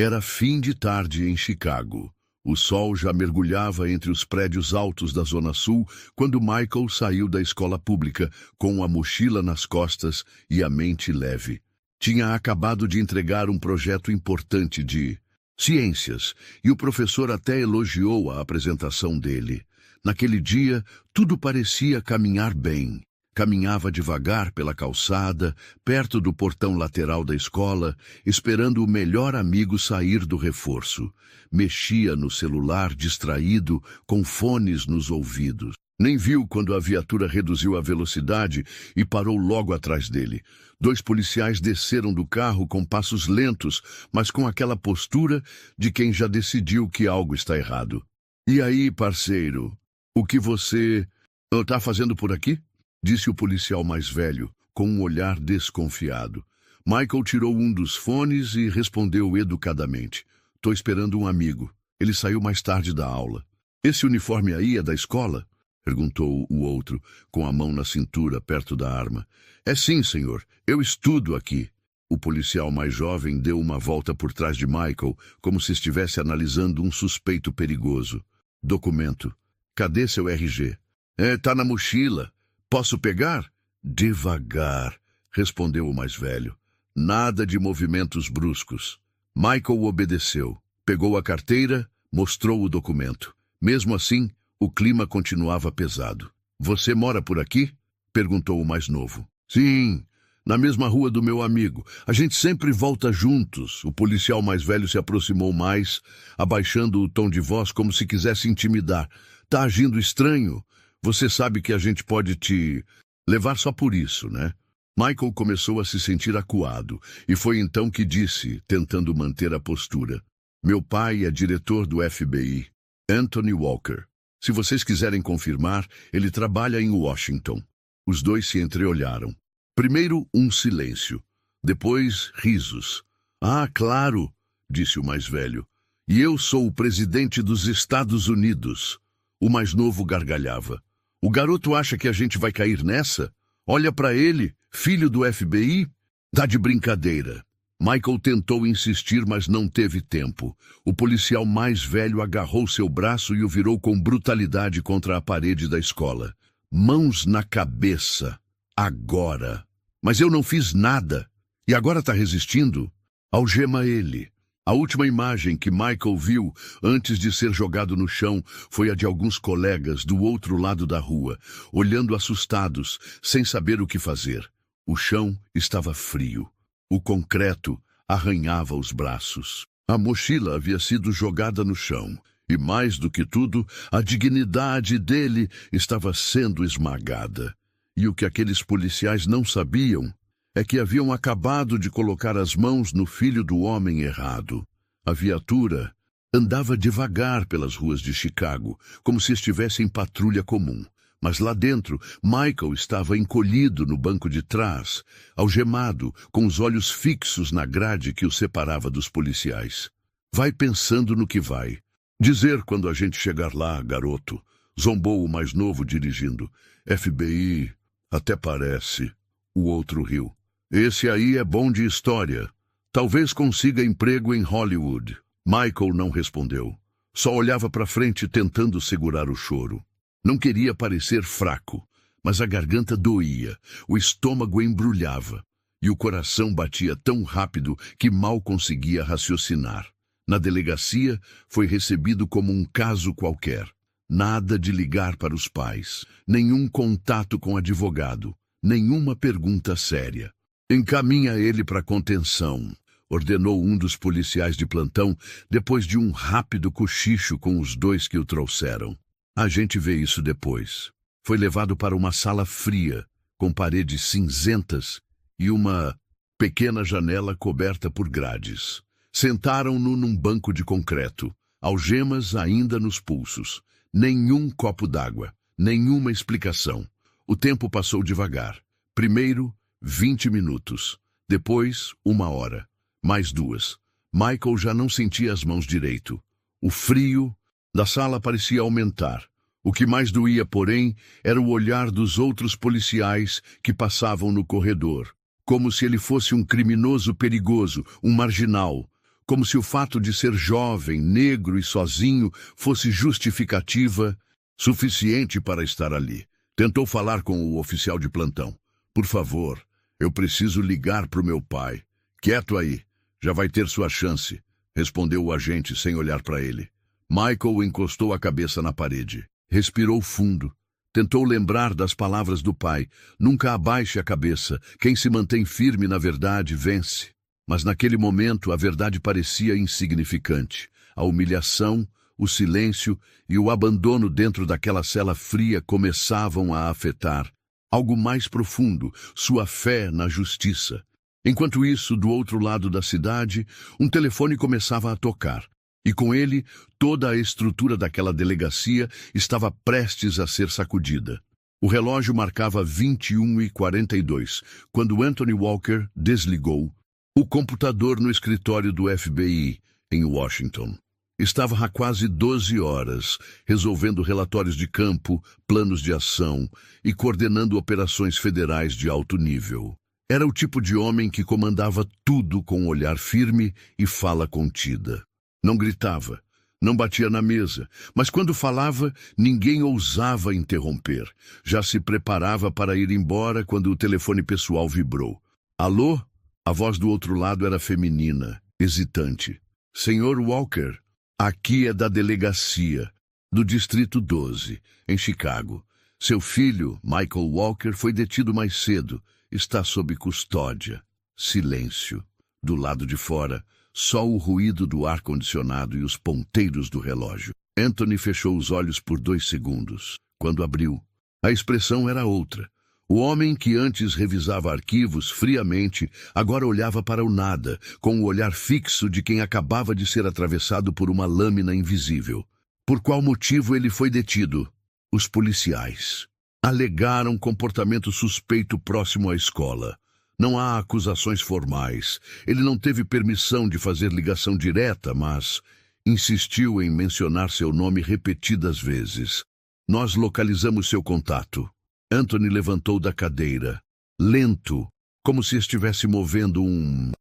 Era fim de tarde em Chicago. O sol já mergulhava entre os prédios altos da Zona Sul quando Michael saiu da escola pública com a mochila nas costas e a mente leve. Tinha acabado de entregar um projeto importante de ciências e o professor até elogiou a apresentação dele. Naquele dia, tudo parecia caminhar bem. Caminhava devagar pela calçada, perto do portão lateral da escola, esperando o melhor amigo sair do reforço. Mexia no celular, distraído, com fones nos ouvidos. Nem viu quando a viatura reduziu a velocidade e parou logo atrás dele. 2 policiais desceram do carro com passos lentos, mas com aquela postura de quem já decidiu que algo está errado. "E aí, parceiro, o que você está fazendo por aqui?" disse o policial mais velho, com um olhar desconfiado. Michael tirou um dos fones e respondeu educadamente. "Tô esperando um amigo. Ele saiu mais tarde da aula." "Esse uniforme aí é da escola?" perguntou o outro, com a mão na cintura, perto da arma. "É sim, senhor. Eu estudo aqui." O policial mais jovem deu uma volta por trás de Michael, como se estivesse analisando um suspeito perigoso. "Documento. Cadê seu RG?" Tá na mochila. Posso pegar?" "Devagar", respondeu o mais velho. "Nada de movimentos bruscos." Michael obedeceu. Pegou a carteira, mostrou o documento. Mesmo assim, o clima continuava pesado. "Você mora por aqui?" perguntou o mais novo. "Sim, na mesma rua do meu amigo. A gente sempre volta juntos." O policial mais velho se aproximou mais, abaixando o tom de voz como se quisesse intimidar. "Tá agindo estranho? Você sabe que a gente pode te levar só por isso, né?" Michael começou a se sentir acuado, e foi então que disse, tentando manter a postura: "Meu pai é diretor do FBI, Anthony Walker. Se vocês quiserem confirmar, ele trabalha em Washington." Os dois se entreolharam. Primeiro, um silêncio. Depois, risos. "Ah, claro", disse o mais velho. "E eu sou o presidente dos Estados Unidos." O mais novo gargalhava. "O garoto acha que a gente vai cair nessa? Olha para ele, filho do FBI? Dá de brincadeira." Michael tentou insistir, mas não teve tempo. O policial mais velho agarrou seu braço e o virou com brutalidade contra a parede da escola. "Mãos na cabeça. Agora." "Mas eu não fiz nada. E agora está resistindo?" "Algema ele." A última imagem que Michael viu antes de ser jogado no chão foi a de alguns colegas do outro lado da rua, olhando assustados, sem saber o que fazer. O chão estava frio. O concreto arranhava os braços. A mochila havia sido jogada no chão, e mais do que tudo, a dignidade dele estava sendo esmagada. E o que aqueles policiais não sabiam é que haviam acabado de colocar as mãos no filho do homem errado. A viatura andava devagar pelas ruas de Chicago, como se estivesse em patrulha comum. Mas lá dentro, Michael estava encolhido no banco de trás, algemado, com os olhos fixos na grade que o separava dos policiais. "Vai pensando no que vai dizer quando a gente chegar lá, garoto", zombou o mais novo dirigindo. "FBI, até parece." O outro riu. "Esse aí é bom de história. Talvez consiga emprego em Hollywood." Michael não respondeu. Só olhava para frente tentando segurar o choro. Não queria parecer fraco, mas a garganta doía, o estômago embrulhava, e o coração batia tão rápido que mal conseguia raciocinar. Na delegacia, foi recebido como um caso qualquer. Nada de ligar para os pais, nenhum contato com advogado, nenhuma pergunta séria. "Encaminha ele para contenção", ordenou um dos policiais de plantão, depois de um rápido cochicho com os 2 que o trouxeram. "A gente vê isso depois." Foi levado para uma sala fria, com paredes cinzentas e uma pequena janela coberta por grades. Sentaram-no num banco de concreto, algemas ainda nos pulsos. Nenhum copo d'água, nenhuma explicação. O tempo passou devagar. Primeiro, 20 minutos. Depois, 1 hora. Mais 2. Michael já não sentia as mãos direito. O frio da sala parecia aumentar. O que mais doía, porém, era o olhar dos outros policiais que passavam no corredor, como se ele fosse um criminoso perigoso, um marginal, como se o fato de ser jovem, negro e sozinho fosse justificativa suficiente para estar ali. Tentou falar com o oficial de plantão. Por favor, eu preciso ligar para o meu pai. Quieto aí, já vai ter sua chance, respondeu o agente sem olhar para ele. Michael encostou a cabeça na parede. Respirou fundo. Tentou lembrar das palavras do pai. Nunca abaixe a cabeça. Quem se mantém firme na verdade vence. Mas naquele momento a verdade parecia insignificante. A humilhação, o silêncio e o abandono dentro daquela cela fria começavam a afetar algo mais profundo, sua fé na justiça. Enquanto isso, do outro lado da cidade, um telefone começava a tocar. E com ele, toda a estrutura daquela delegacia estava prestes a ser sacudida. O relógio marcava 21h42, quando Anthony Walker desligou o computador no escritório do FBI, em Washington. Estava há quase 12 horas, resolvendo relatórios de campo, planos de ação e coordenando operações federais de alto nível. Era o tipo de homem que comandava tudo com um olhar firme e fala contida. Não gritava, não batia na mesa, mas quando falava, ninguém ousava interromper. Já se preparava para ir embora quando o telefone pessoal vibrou. Alô? A voz do outro lado era feminina, hesitante. Senhor Walker, aqui é da delegacia, do Distrito 12, em Chicago. Seu filho, Michael Walker, foi detido mais cedo. Está sob custódia. Silêncio. Do lado de fora, só o ruído do ar-condicionado e os ponteiros do relógio. Anthony fechou os olhos por 2 segundos. Quando abriu, a expressão era outra. O homem que antes revisava arquivos friamente, agora olhava para o nada, com o olhar fixo de quem acabava de ser atravessado por uma lâmina invisível. Por qual motivo ele foi detido? Os policiais alegaram comportamento suspeito próximo à escola. Não há acusações formais. Ele não teve permissão de fazer ligação direta, mas insistiu em mencionar seu nome repetidas vezes. Nós localizamos seu contato. Anthony levantou da cadeira, lento, como se estivesse movendo um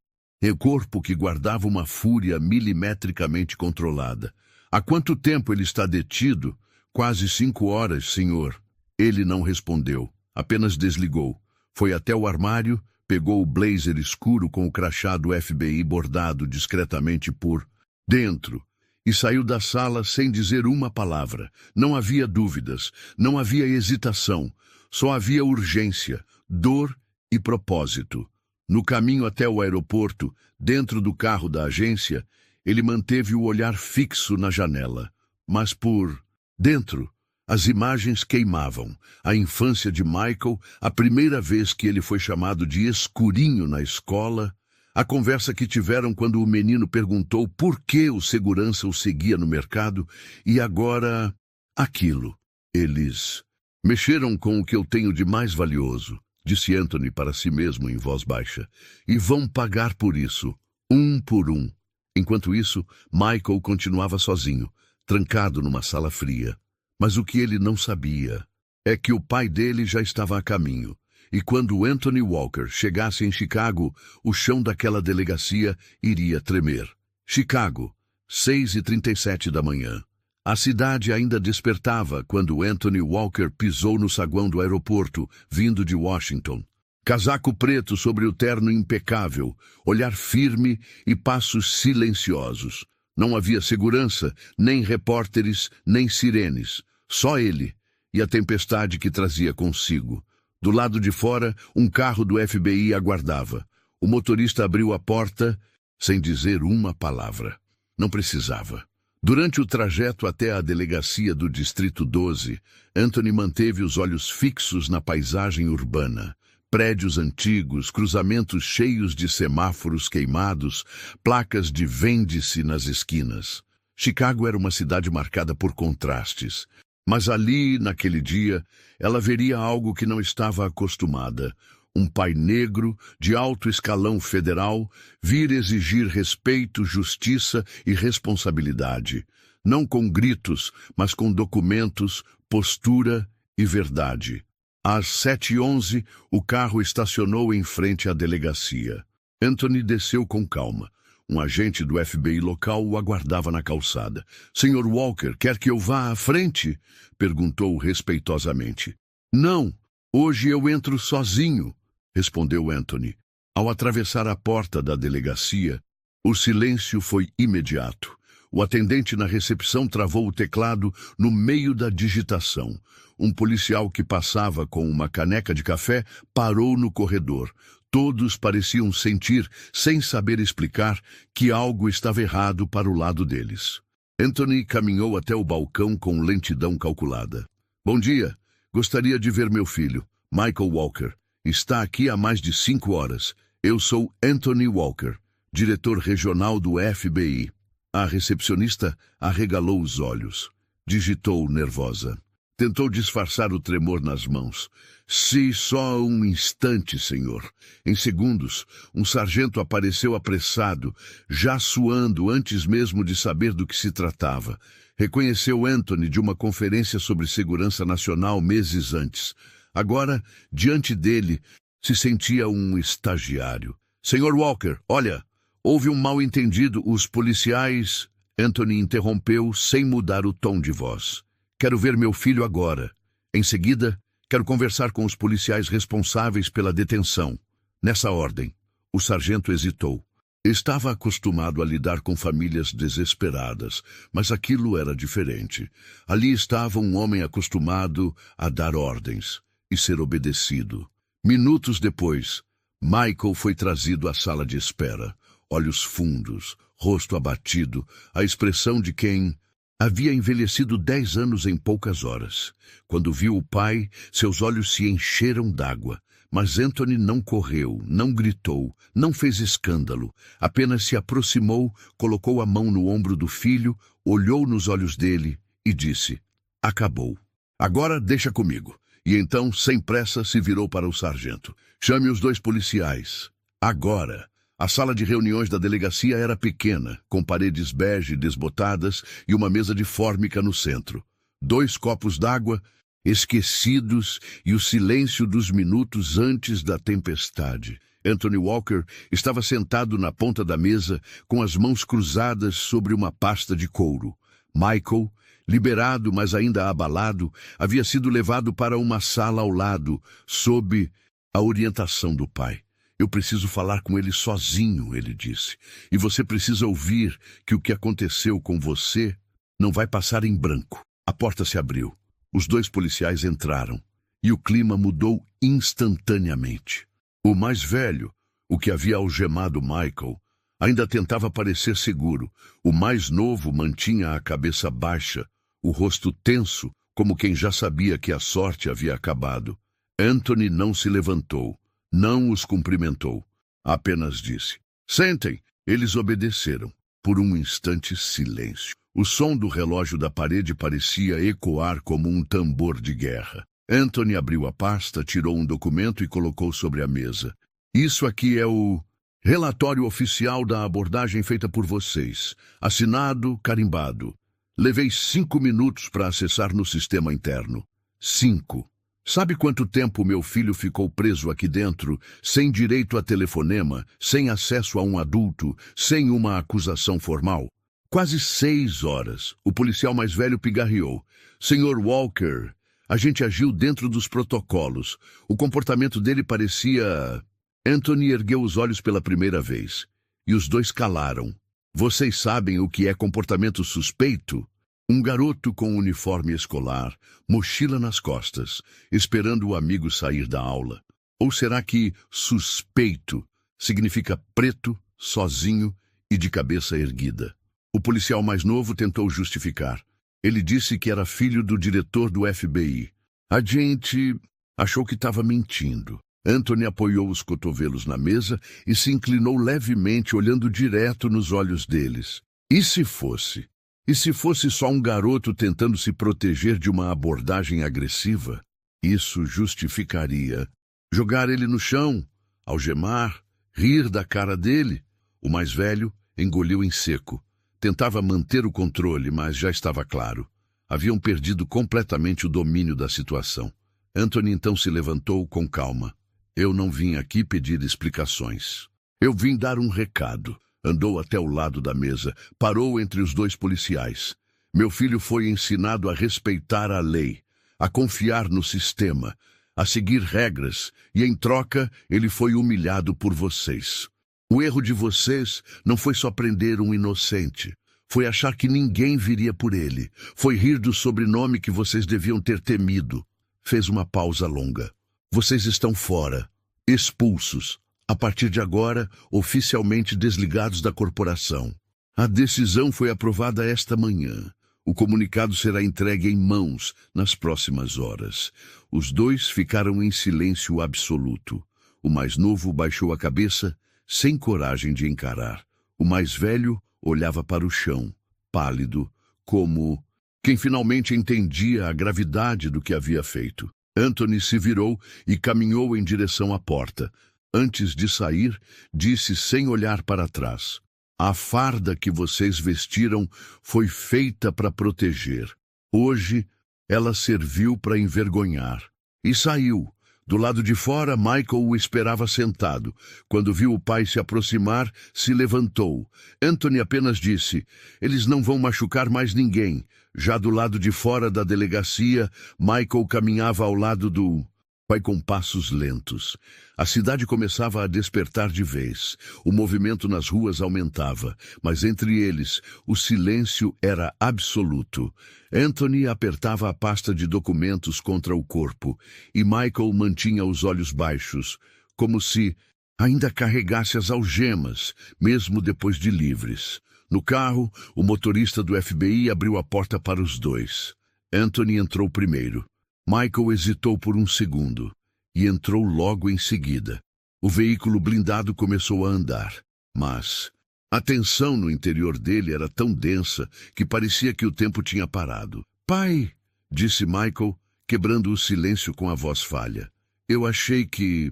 corpo que guardava uma fúria milimetricamente controlada. Há quanto tempo ele está detido? Quase 5 horas, senhor. Ele não respondeu, apenas desligou. Foi até o armário, pegou o blazer escuro com o crachá do FBI bordado discretamente por dentro e saiu da sala sem dizer uma palavra. Não havia dúvidas, não havia hesitação. Só havia urgência, dor e propósito. No caminho até o aeroporto, dentro do carro da agência, ele manteve o olhar fixo na janela. Mas por dentro, as imagens queimavam. A infância de Michael, a primeira vez que ele foi chamado de escurinho na escola, a conversa que tiveram quando o menino perguntou por que o segurança o seguia no mercado, e agora aquilo. Eles mexeram com o que eu tenho de mais valioso, disse Anthony para si mesmo em voz baixa, e vão pagar por isso, um por um. Enquanto isso, Michael continuava sozinho, trancado numa sala fria. Mas o que ele não sabia é que o pai dele já estava a caminho, e quando Anthony Walker chegasse em Chicago, o chão daquela delegacia iria tremer. Chicago, 6h37 da manhã. A cidade ainda despertava quando Anthony Walker pisou no saguão do aeroporto, vindo de Washington. Casaco preto sobre o terno impecável, olhar firme e passos silenciosos. Não havia segurança, nem repórteres, nem sirenes. Só ele e a tempestade que trazia consigo. Do lado de fora, um carro do FBI aguardava. O motorista abriu a porta sem dizer uma palavra. Não precisava. Durante o trajeto até a delegacia do Distrito 12, Anthony manteve os olhos fixos na paisagem urbana. Prédios antigos, cruzamentos cheios de semáforos queimados, placas de vende-se nas esquinas. Chicago era uma cidade marcada por contrastes. Mas ali, naquele dia, ela veria algo que não estava acostumada. Um pai negro, de alto escalão federal, vir exigir respeito, justiça e responsabilidade. Não com gritos, mas com documentos, postura e verdade. Às 7h11, o carro estacionou em frente à delegacia. Anthony desceu com calma. Um agente do FBI local o aguardava na calçada. "Senhor Walker, quer que eu vá à frente?" perguntou respeitosamente. "Não, hoje eu entro sozinho", respondeu Anthony. Ao atravessar a porta da delegacia, o silêncio foi imediato. O atendente na recepção travou o teclado no meio da digitação. Um policial que passava com uma caneca de café parou no corredor. Todos pareciam sentir, sem saber explicar, que algo estava errado para o lado deles. Anthony caminhou até o balcão com lentidão calculada. "Bom dia. Gostaria de ver meu filho, Michael Walker. Está aqui há mais de 5 horas. Eu sou Anthony Walker, diretor regional do FBI." A recepcionista arregalou os olhos. Digitou nervosa. Tentou disfarçar o tremor nas mãos. "Se só um instante, senhor." Em segundos, um sargento apareceu apressado, já suando antes mesmo de saber do que se tratava. Reconheceu Anthony de uma conferência sobre segurança nacional meses antes. Agora, diante dele, se sentia um estagiário. "Senhor Walker, olha, houve um mal-entendido. Os policiais..." Anthony interrompeu sem mudar o tom de voz. "Quero ver meu filho agora. Em seguida, quero conversar com os policiais responsáveis pela detenção. Nessa ordem." O sargento hesitou. Estava acostumado a lidar com famílias desesperadas, mas aquilo era diferente. Ali estava um homem acostumado a dar ordens e ser obedecido. Minutos depois, Michael foi trazido à sala de espera. Olhos fundos, rosto abatido, a expressão de quem havia envelhecido 10 anos em poucas horas. Quando viu o pai, seus olhos se encheram d'água. Mas Anthony não correu, não gritou, não fez escândalo. Apenas se aproximou, colocou a mão no ombro do filho, olhou nos olhos dele e disse: "Acabou. Agora deixa comigo." E então, sem pressa, se virou para o sargento. "Chame os 2 policiais. Agora." A sala de reuniões da delegacia era pequena, com paredes bege desbotadas e uma mesa de fórmica no centro. 2 copos d'água, esquecidos, e o silêncio dos minutos antes da tempestade. Anthony Walker estava sentado na ponta da mesa, com as mãos cruzadas sobre uma pasta de couro. Michael, liberado, mas ainda abalado, havia sido levado para uma sala ao lado, sob a orientação do pai. "Eu preciso falar com ele sozinho", ele disse. "E você precisa ouvir que o que aconteceu com você não vai passar em branco." A porta se abriu. Os 2 policiais entraram. E o clima mudou instantaneamente. O mais velho, o que havia algemado Michael, ainda tentava parecer seguro. O mais novo mantinha a cabeça baixa, o rosto tenso, como quem já sabia que a sorte havia acabado. Anthony não se levantou. Não os cumprimentou. Apenas disse: "Sentem." Eles obedeceram. Por um instante, silêncio. O som do relógio da parede parecia ecoar como um tambor de guerra. Anthony abriu a pasta, tirou um documento e colocou sobre a mesa. "Isso aqui é o relatório oficial da abordagem feita por vocês. Assinado, carimbado. Levei 5 minutos para acessar no sistema interno. 5. Sabe quanto tempo meu filho ficou preso aqui dentro, sem direito a telefonema, sem acesso a um adulto, sem uma acusação formal? Quase 6 horas. O policial mais velho pigarreou. "Senhor Walker, a gente agiu dentro dos protocolos. O comportamento dele parecia..." Anthony ergueu os olhos pela primeira vez. E os 2 calaram. "Vocês sabem o que é comportamento suspeito?" Um garoto com uniforme escolar, mochila nas costas, esperando o amigo sair da aula. Ou será que suspeito significa preto, sozinho e de cabeça erguida? O policial mais novo tentou justificar. Ele disse que era filho do diretor do FBI. A gente achou que estava mentindo. Anthony apoiou os cotovelos na mesa e se inclinou levemente, olhando direto nos olhos deles. E se fosse? E se fosse só um garoto tentando se proteger de uma abordagem agressiva? Isso justificaria jogar ele no chão, algemar, rir da cara dele. O mais velho engoliu em seco. Tentava manter o controle, mas já estava claro. Haviam perdido completamente o domínio da situação. Anthony então se levantou com calma. "Eu não vim aqui pedir explicações. Eu vim dar um recado." Andou até o lado da mesa, parou entre os dois policiais. Meu filho foi ensinado a respeitar a lei, a confiar no sistema, a seguir regras, e em troca ele foi humilhado por vocês. O erro de vocês não foi só prender um inocente. Foi achar que ninguém viria por ele. Foi rir do sobrenome que vocês deviam ter temido. Fez uma pausa longa. Vocês estão fora, expulsos. A partir de agora, oficialmente desligados da corporação. A decisão foi aprovada esta manhã. O comunicado será entregue em mãos nas próximas horas. Os dois ficaram em silêncio absoluto. O mais novo baixou a cabeça, sem coragem de encarar. O mais velho olhava para o chão, pálido, como quem finalmente entendia a gravidade do que havia feito. Anthony se virou e caminhou em direção à porta. Antes de sair, disse sem olhar para trás: a farda que vocês vestiram foi feita para proteger. Hoje, ela serviu para envergonhar. E saiu. Do lado de fora, Michael o esperava sentado. Quando viu o pai se aproximar, se levantou. Anthony apenas disse: eles não vão machucar mais ninguém. Já do lado de fora da delegacia, Michael caminhava ao lado do pai com passos lentos. A cidade começava a despertar de vez. O movimento nas ruas aumentava, mas entre eles, o silêncio era absoluto. Anthony apertava a pasta de documentos contra o corpo, e Michael mantinha os olhos baixos, como se ainda carregasse as algemas, mesmo depois de livres. No carro, o motorista do FBI abriu a porta para os dois. Anthony entrou primeiro. Michael hesitou por um segundo e entrou logo em seguida. O veículo blindado começou a andar, mas a tensão no interior dele era tão densa que parecia que o tempo tinha parado. Pai, disse Michael, quebrando o silêncio com a voz falha. Eu achei que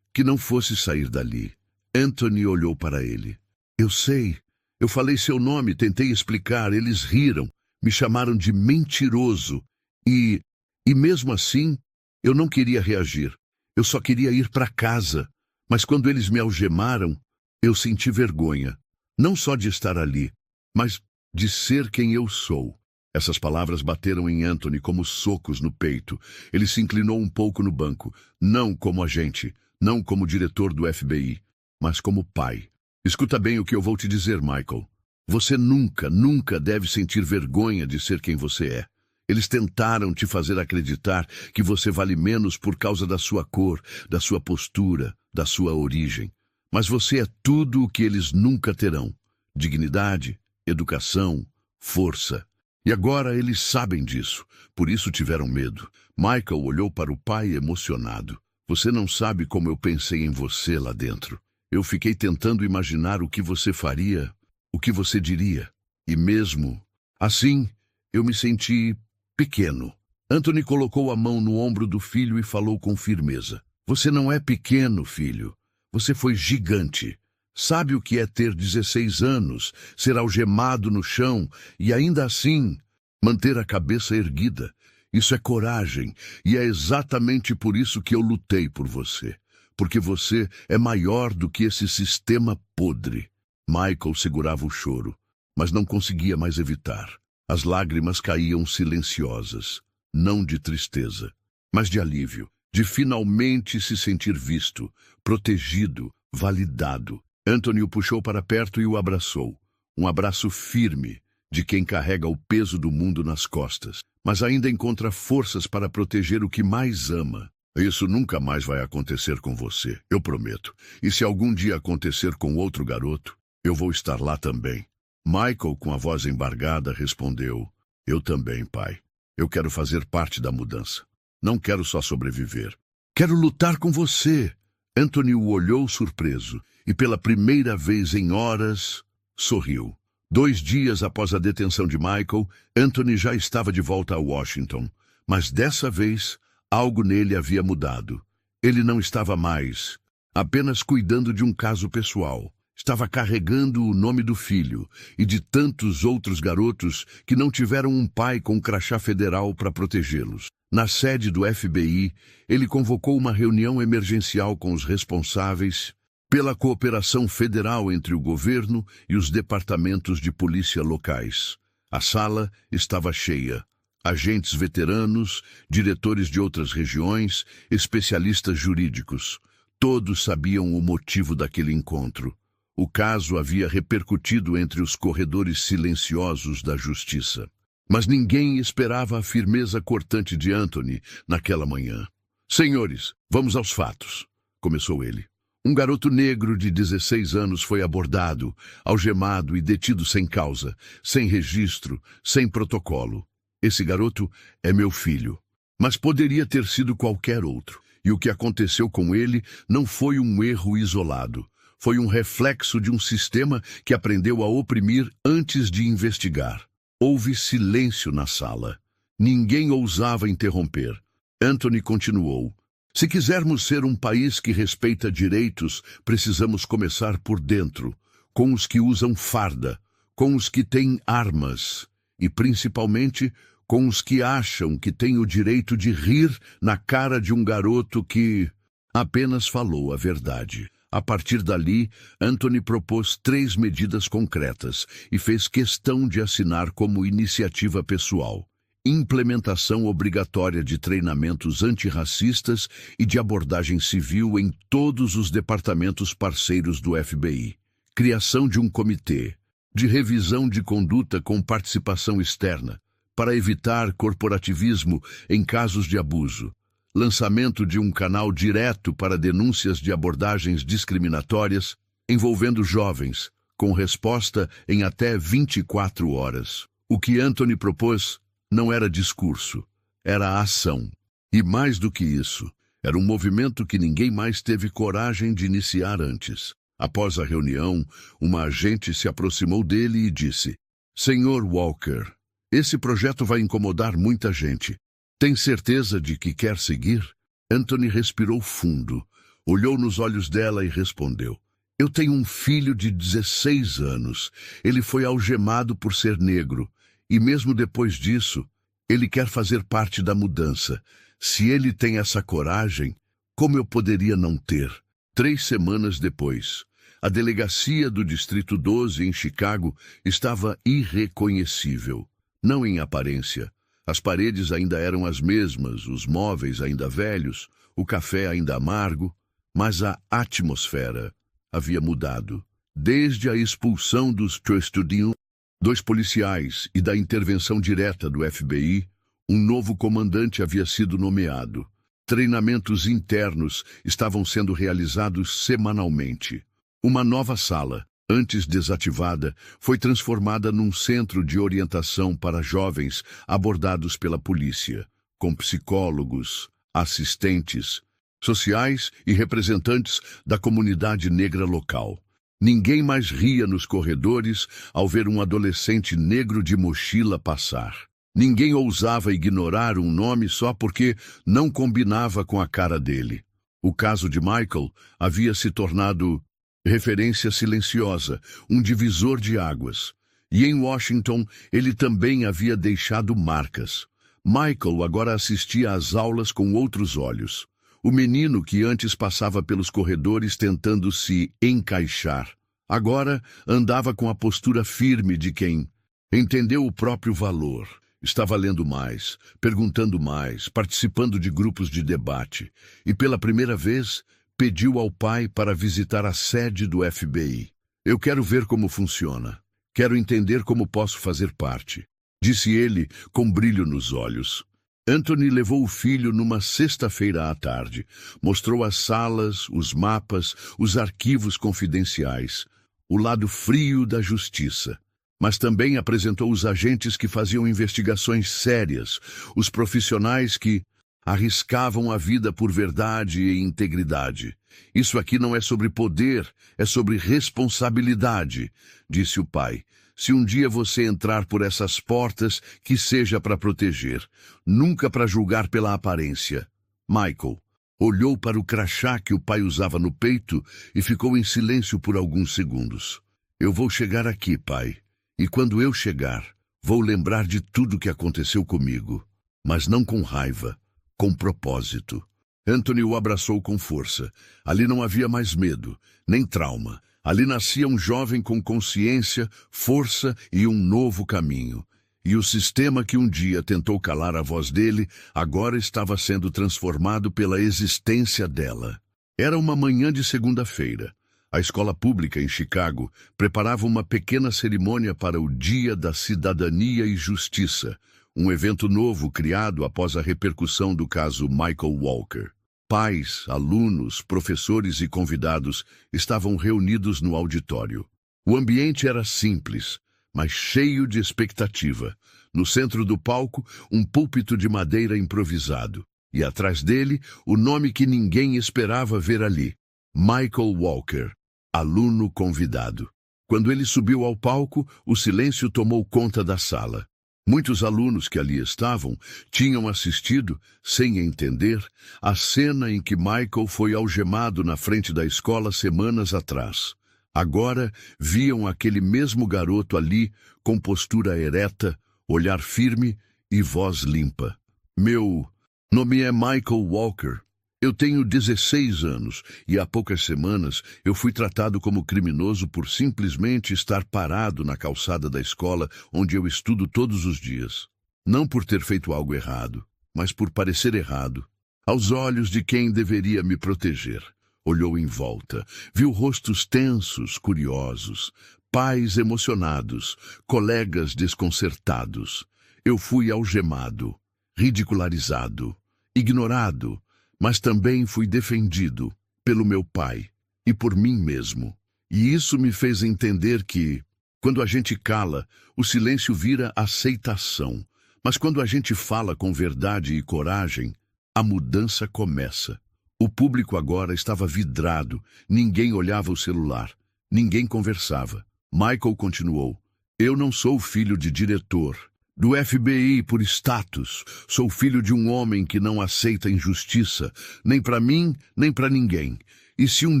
não fosse sair dali. Anthony olhou para ele. Eu sei. Eu falei seu nome, tentei explicar, eles riram, me chamaram de mentiroso e mesmo assim, eu não queria reagir. Eu só queria ir para casa. Mas quando eles me algemaram, eu senti vergonha. Não só de estar ali, mas de ser quem eu sou. Essas palavras bateram em Anthony como socos no peito. Ele se inclinou um pouco no banco. Não como agente, não como diretor do FBI, mas como pai. Escuta bem o que eu vou te dizer, Michael. Você nunca, nunca deve sentir vergonha de ser quem você é. Eles tentaram te fazer acreditar que você vale menos por causa da sua cor, da sua postura, da sua origem. Mas você é tudo o que eles nunca terão. Dignidade, educação, força. E agora eles sabem disso, por isso tiveram medo. Michael olhou para o pai emocionado. Você não sabe como eu pensei em você lá dentro. Eu fiquei tentando imaginar o que você faria, o que você diria. E mesmo assim, eu me senti pequeno. Anthony colocou a mão no ombro do filho e falou com firmeza. Você não é pequeno, filho. Você foi gigante. Sabe o que é ter 16 anos, ser algemado no chão e ainda assim manter a cabeça erguida? Isso é coragem e é exatamente por isso que eu lutei por você. Porque você é maior do que esse sistema podre. Michael segurava o choro, mas não conseguia mais evitar. As lágrimas caíam silenciosas, não de tristeza, mas de alívio, de finalmente se sentir visto, protegido, validado. Anthony o puxou para perto e o abraçou. Um abraço firme, de quem carrega o peso do mundo nas costas, mas ainda encontra forças para proteger o que mais ama. Isso nunca mais vai acontecer com você, eu prometo. E se algum dia acontecer com outro garoto, eu vou estar lá também. Michael, com a voz embargada, respondeu: eu também, pai. Eu quero fazer parte da mudança. Não quero só sobreviver. Quero lutar com você. Anthony o olhou surpreso e, pela primeira vez em horas, sorriu. 2 dias após a detenção de Michael, Anthony já estava de volta a Washington. Mas dessa vez, algo nele havia mudado. Ele não estava mais apenas cuidando de um caso pessoal. Estava carregando o nome do filho e de tantos outros garotos que não tiveram um pai com crachá federal para protegê-los. Na sede do FBI, ele convocou uma reunião emergencial com os responsáveis pela cooperação federal entre o governo e os departamentos de polícia locais. A sala estava cheia. Agentes veteranos, diretores de outras regiões, especialistas jurídicos. Todos sabiam o motivo daquele encontro. O caso havia repercutido entre os corredores silenciosos da justiça. Mas ninguém esperava a firmeza cortante de Anthony naquela manhã. "Senhores, vamos aos fatos", começou ele. Um garoto negro de 16 anos foi abordado, algemado e detido sem causa, sem registro, sem protocolo. Esse garoto é meu filho, mas poderia ter sido qualquer outro. E o que aconteceu com ele não foi um erro isolado. Foi um reflexo de um sistema que aprendeu a oprimir antes de investigar. Houve silêncio na sala. Ninguém ousava interromper. Anthony continuou. "Se quisermos ser um país que respeita direitos, precisamos começar por dentro, com os que usam farda, com os que têm armas e, principalmente, com os que acham que têm o direito de rir na cara de um garoto que apenas falou a verdade." A partir dali, Anthony propôs 3 medidas concretas e fez questão de assinar como iniciativa pessoal. Implementação obrigatória de treinamentos antirracistas e de abordagem civil em todos os departamentos parceiros do FBI. Criação de um comitê de revisão de conduta com participação externa, para evitar corporativismo em casos de abuso. Lançamento de um canal direto para denúncias de abordagens discriminatórias envolvendo jovens, com resposta em até 24 horas. O que Anthony propôs não era discurso, era ação. E mais do que isso, era um movimento que ninguém mais teve coragem de iniciar antes. Após a reunião, uma agente se aproximou dele e disse: "Senhor Walker, esse projeto vai incomodar muita gente. Tem certeza de que quer seguir?" Anthony respirou fundo, olhou nos olhos dela e respondeu: "Eu tenho um filho de 16 anos. Ele foi algemado por ser negro. E mesmo depois disso, ele quer fazer parte da mudança. Se ele tem essa coragem, como eu poderia não ter?" 3 semanas depois, a delegacia do Distrito 12 em Chicago estava irreconhecível. Não em aparência. As paredes ainda eram as mesmas, os móveis ainda velhos, o café ainda amargo, mas a atmosfera havia mudado. Desde a expulsão dos Trustudinho, 2 policiais e da intervenção direta do FBI, um novo comandante havia sido nomeado. Treinamentos internos estavam sendo realizados semanalmente. Uma nova sala, antes desativada, foi transformada num centro de orientação para jovens abordados pela polícia, com psicólogos, assistentes sociais e representantes da comunidade negra local. Ninguém mais ria nos corredores ao ver um adolescente negro de mochila passar. Ninguém ousava ignorar um nome só porque não combinava com a cara dele. O caso de Michael havia se tornado referência silenciosa, um divisor de águas. E em Washington, ele também havia deixado marcas. Michael agora assistia às aulas com outros olhos. O menino que antes passava pelos corredores tentando se encaixar, agora andava com a postura firme de quem entendeu o próprio valor. Estava lendo mais, perguntando mais, participando de grupos de debate. E pela primeira vez, pediu ao pai para visitar a sede do FBI. "Eu quero ver como funciona. Quero entender como posso fazer parte", disse ele com brilho nos olhos. Anthony levou o filho numa sexta-feira à tarde. Mostrou as salas, os mapas, os arquivos confidenciais, o lado frio da justiça. Mas também apresentou os agentes que faziam investigações sérias, os profissionais que arriscavam a vida por verdade e integridade. "Isso aqui não é sobre poder, é sobre responsabilidade", disse o pai. "Se um dia você entrar por essas portas, que seja para proteger, nunca para julgar pela aparência." Michael olhou para o crachá que o pai usava no peito e ficou em silêncio por alguns segundos. "Eu vou chegar aqui, pai. E quando eu chegar, vou lembrar de tudo que aconteceu comigo, mas não com raiva, com propósito." Anthony o abraçou com força. Ali não havia mais medo, nem trauma. Ali nascia um jovem com consciência, força e um novo caminho. E o sistema que um dia tentou calar a voz dele, agora estava sendo transformado pela existência dela. Era uma manhã de segunda-feira. A escola pública em Chicago preparava uma pequena cerimônia para o Dia da Cidadania e Justiça, um evento novo criado após a repercussão do caso Michael Walker. Pais, alunos, professores e convidados estavam reunidos no auditório. O ambiente era simples, mas cheio de expectativa. No centro do palco, um púlpito de madeira improvisado. E atrás dele, o nome que ninguém esperava ver ali: Michael Walker, aluno convidado. Quando ele subiu ao palco, o silêncio tomou conta da sala. Muitos alunos que ali estavam tinham assistido, sem entender, a cena em que Michael foi algemado na frente da escola semanas atrás. Agora viam aquele mesmo garoto ali, com postura ereta, olhar firme e voz limpa. Meu nome é Michael Walker. Eu tenho 16 anos e há poucas semanas eu fui tratado como criminoso por simplesmente estar parado na calçada da escola onde eu estudo todos os dias. Não por ter feito algo errado, mas por parecer errado. Aos olhos de quem deveria me proteger. Olhou em volta, viu rostos tensos, curiosos, pais emocionados, colegas desconcertados. Eu fui algemado, ridicularizado, ignorado, mas também fui defendido pelo meu pai e por mim mesmo. E isso me fez entender que, quando a gente cala, o silêncio vira aceitação. Mas quando a gente fala com verdade e coragem, a mudança começa. O público agora estava vidrado, ninguém olhava o celular, ninguém conversava. Michael continuou: eu não sou filho de diretor do FBI por status. Sou filho de um homem que não aceita injustiça, nem para mim, nem para ninguém. E se um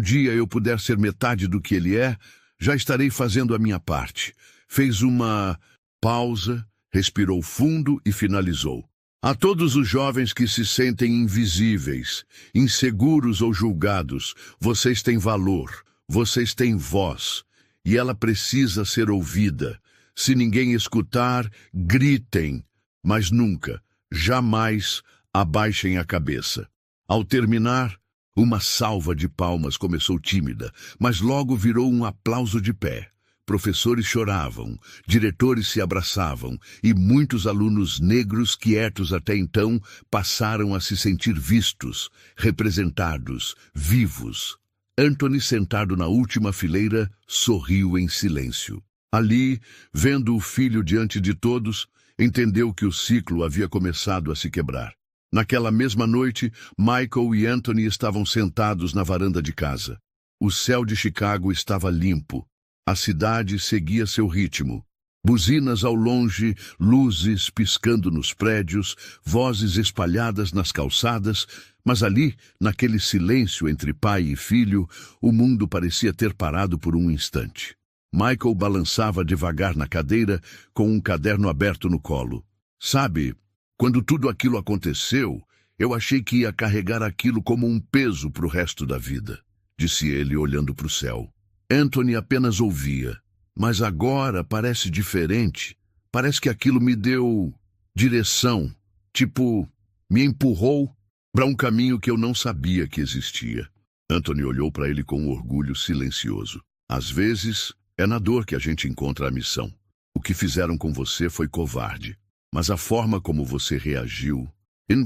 dia eu puder ser metade do que ele é, já estarei fazendo a minha parte. Fez uma pausa, respirou fundo e finalizou: a todos os jovens que se sentem invisíveis, inseguros ou julgados, vocês têm valor, vocês têm voz, e ela precisa ser ouvida. Se ninguém escutar, gritem, mas nunca, jamais abaixem a cabeça. Ao terminar, uma salva de palmas começou tímida, mas logo virou um aplauso de pé. Professores choravam, diretores se abraçavam e muitos alunos negros quietos até então passaram a se sentir vistos, representados, vivos. Anthony, sentado na última fileira, sorriu em silêncio. Ali, vendo o filho diante de todos, entendeu que o ciclo havia começado a se quebrar. Naquela mesma noite, Michael e Anthony estavam sentados na varanda de casa. O céu de Chicago estava limpo. A cidade seguia seu ritmo. Buzinas ao longe, luzes piscando nos prédios, vozes espalhadas nas calçadas, mas ali, naquele silêncio entre pai e filho, o mundo parecia ter parado por um instante. Michael balançava devagar na cadeira, com um caderno aberto no colo. Sabe, quando tudo aquilo aconteceu, eu achei que ia carregar aquilo como um peso para o resto da vida, disse ele olhando para o céu. Anthony apenas ouvia. Mas agora parece diferente. Parece que aquilo me deu direção. Tipo, me empurrou para um caminho que eu não sabia que existia. Anthony olhou para ele com um orgulho silencioso. Às vezes, é na dor que a gente encontra a missão. O que fizeram com você foi covarde. Mas a forma como você reagiu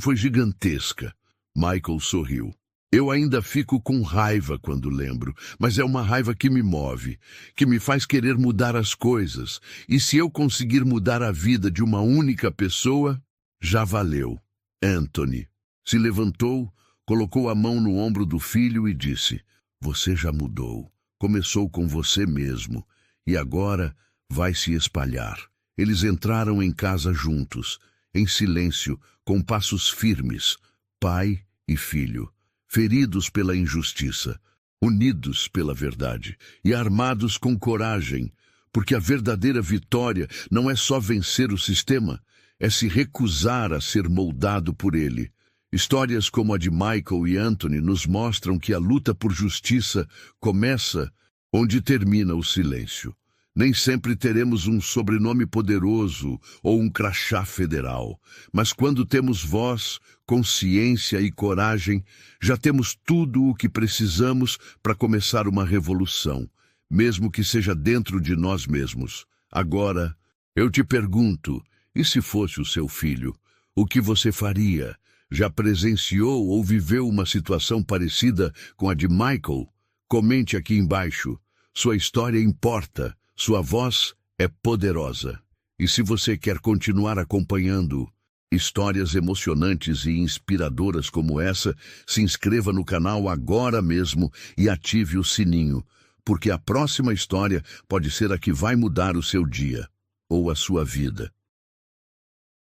foi gigantesca. Michael sorriu. Eu ainda fico com raiva quando lembro, mas é uma raiva que me move, que me faz querer mudar as coisas. E se eu conseguir mudar a vida de uma única pessoa, já valeu. Anthony se levantou, colocou a mão no ombro do filho e disse: você já mudou. Começou com você mesmo, e agora vai se espalhar. Eles entraram em casa juntos, em silêncio, com passos firmes, pai e filho. Feridos pela injustiça, unidos pela verdade e armados com coragem, porque a verdadeira vitória não é só vencer o sistema, é se recusar a ser moldado por ele. Histórias como a de Michael e Anthony nos mostram que a luta por justiça começa onde termina o silêncio. Nem sempre teremos um sobrenome poderoso ou um crachá federal, mas quando temos voz, consciência e coragem, já temos tudo o que precisamos para começar uma revolução, mesmo que seja dentro de nós mesmos. Agora, eu te pergunto, e se fosse o seu filho, o que você faria? Já presenciou ou viveu uma situação parecida com a de Michael? Comente aqui embaixo. Sua história importa, sua voz é poderosa. E se você quer continuar acompanhando histórias emocionantes e inspiradoras como essa, se inscreva no canal agora mesmo e ative o sininho, porque a próxima história pode ser a que vai mudar o seu dia ou a sua vida.